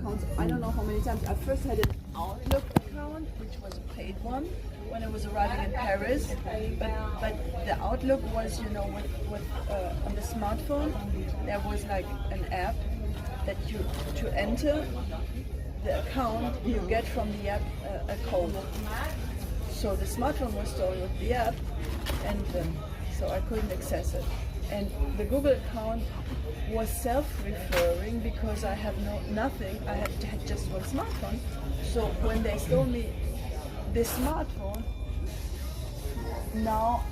accounts. I don't know how many times. I first had an Outlook account, which was a paid one, when I was arriving in Paris. But the Outlook was, you know, with on the smartphone, there was like an app that you, to enter the account, you get from the app a code. So the smartphone was stored with the app, and so I couldn't access it. And the Google account was self-referring because I have nothing. I had just one smartphone. So when they stole me this smartphone, now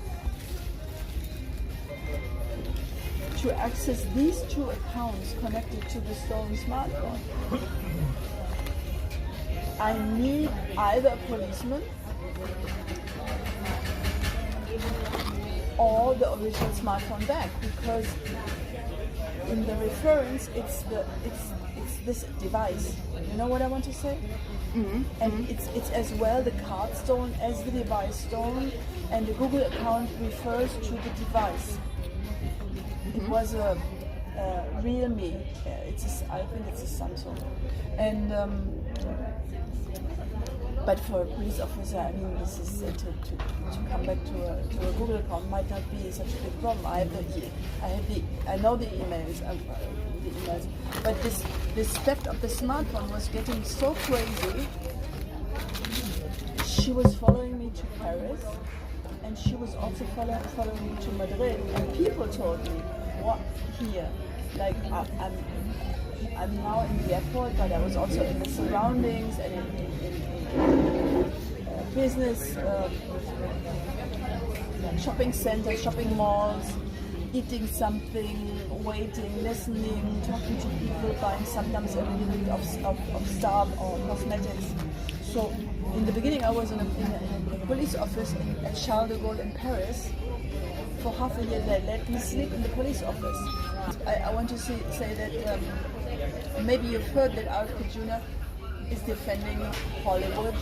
to access these two accounts connected to the stolen smartphone, I need either a policeman or the original smartphone back, because in the reference it's this device. You know what I want to say? Mm-hmm. And it's as well the card stolen as the device stolen, and the Google account refers to the device. Mm-hmm. It was a Realme. I think it's a Samsung, and. But for a police officer, I mean, this is to come back to a Google account might not be such a big problem. I know the emails, but this theft of the smartphone was getting so crazy. She was following me to Paris, and she was also following me to Madrid. And people told me, "What here? Like I'm now in the airport, but I was also in the surroundings and in business, shopping centers, shopping malls, eating something, waiting, listening, talking to people, buying sometimes a little bit of stuff or cosmetics." So in the beginning I was in a police office at Charles de Gaulle in Paris. For half a year they let me sleep in the police office. I want to say that maybe you've heard that R.F.K. Jr. is defending Hollywood.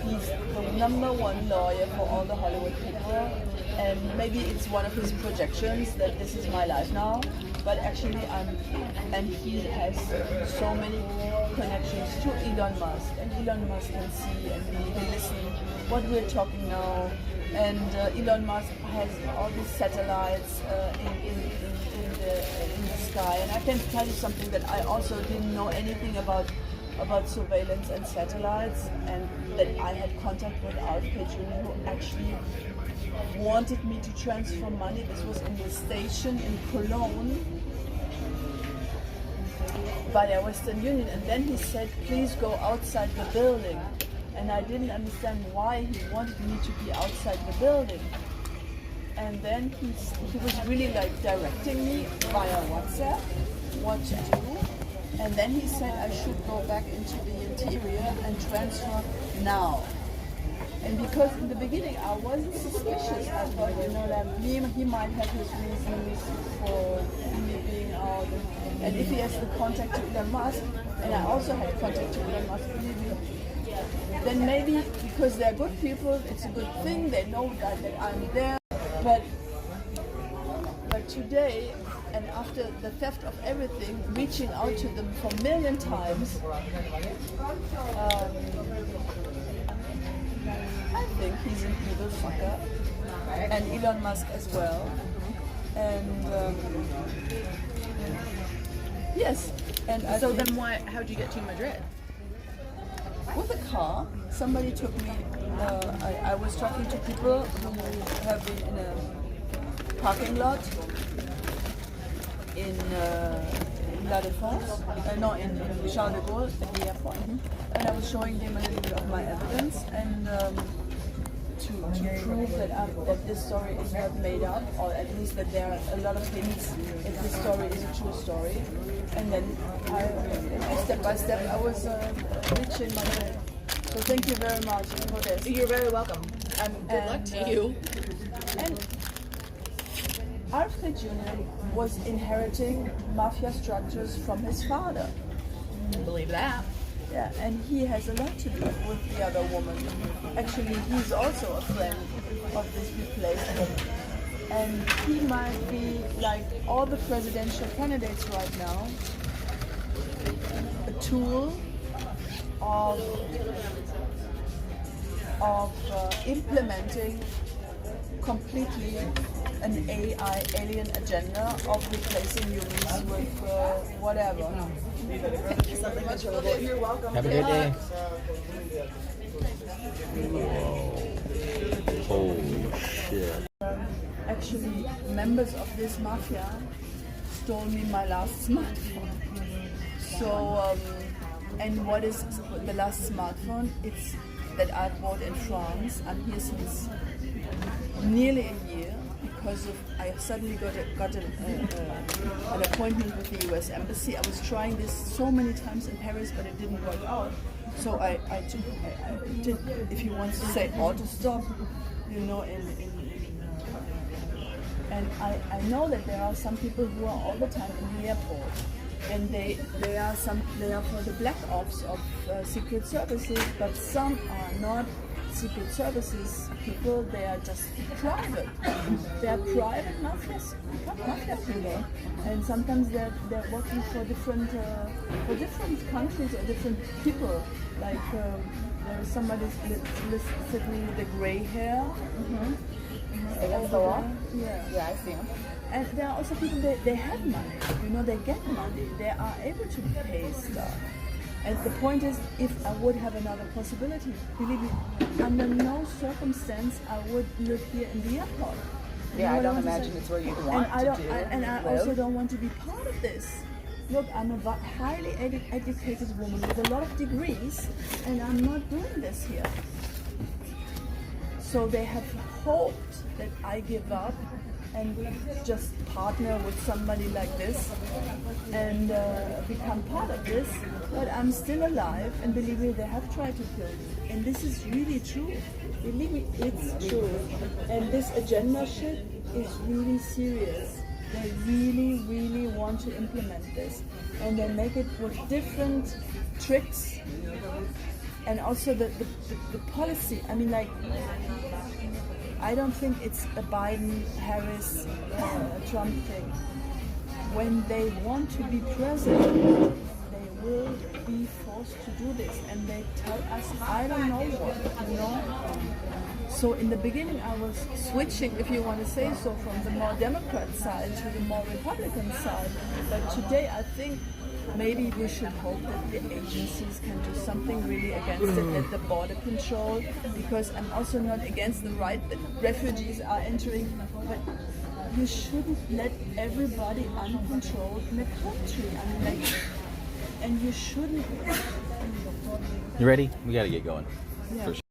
He's the number one lawyer for all the Hollywood people, and maybe it's one of his projections that this is my life now, but actually and he has so many connections to Elon Musk, and Elon Musk can see and he listen what we're talking now, and Elon Musk has all these satellites in the sky, and I can tell you something that I also didn't know anything about surveillance and satellites, and that I had contact with R.F.K. Jr. who actually wanted me to transfer money. This was in the station in Cologne by the Western Union, and then he said, "Please go outside the building," and I didn't understand why he wanted me to be outside the building. And then he was really like directing me via WhatsApp what to do. And then he said I should go back into the interior and transfer now. And because in the beginning I wasn't suspicious, I thought, you know, that he might have his reasons for me being out. And if he has the contact to Elon Musk, and I also had contact to Elon Musk, then maybe because they're good people, it's a good thing. They know that I'm there. But today, and after the theft of everything, reaching out to them for a million times, I think he's an evil fucker, and Elon Musk as well. And yes, and so then how'd you get to Madrid? With a car. Somebody took me. I was talking to people who have been in a parking lot in La Défense, in Charles de Gaulle at the airport, and I was showing them a little bit of my evidence, and to prove that this story is not made up, or at least that there are a lot of hints that this story is a true story. And then step by step I was reaching my goal. So thank you very much for this. You're very welcome. Good luck to you. And R.F.K. Jr. was inheriting mafia structures from his father. Believe that. Yeah, and he has a lot to do with the other woman. Actually, he's also a friend of this replacement. And he might be, like all the presidential candidates right now, a tool of implementing completely an AI alien agenda of replacing humans with whatever. Thank you so much. You're welcome. Have a good day. Holy shit. Actually, members of this mafia stole me my last smartphone. So, and what is the last smartphone? It's that I bought in France. I'm here since nearly a year because I suddenly got an appointment with the US Embassy. I was trying this so many times in Paris, but it didn't work out. So I did, if you want to say auto stop, you know, and I know that there are some people who are all the time in the airport, and they are for the black ops of secret services, but some are not secret services people. They are just private. They are private mafia people, and sometimes they're working for different countries or different people. Like there is somebody sitting with the gray hair. Against the wall? Yeah, I see him. and there are also people they have money. You know, they get money. They are able to pay stuff. And the point is, if I would have another possibility, believe me, under no circumstance I would live here in the airport. Yeah, You I know don't what I'm imagine saying? it's where you'd And want I don't, to do. and I live. also don't want to be part of this. Look, I'm a highly educated woman with a lot of degrees, and I'm not doing this here. So they have hoped that I give up and just partner with somebody like this and become part of this. But I'm still alive, and believe me, they have tried to kill me. And this is really true. Believe me, it's true. And this agenda shit is really serious. They really, really want to implement this. And they make it with different tricks. And also the policy. I mean, like, I don't think it's a Biden, Harris, Trump thing. When they want to be president, they will be forced to do this. And they tell us, I don't know what, you know? So in the beginning, I was switching, if you want to say so, from the more Democrat side to the more Republican side. But today, I think maybe we should hope that the agencies can do something really against it, at the border control, because I'm also not against the right that refugees are entering, but you shouldn't let everybody uncontrolled in the country. I mean, like, and you shouldn't. You ready? We gotta get going. Yeah. For sure.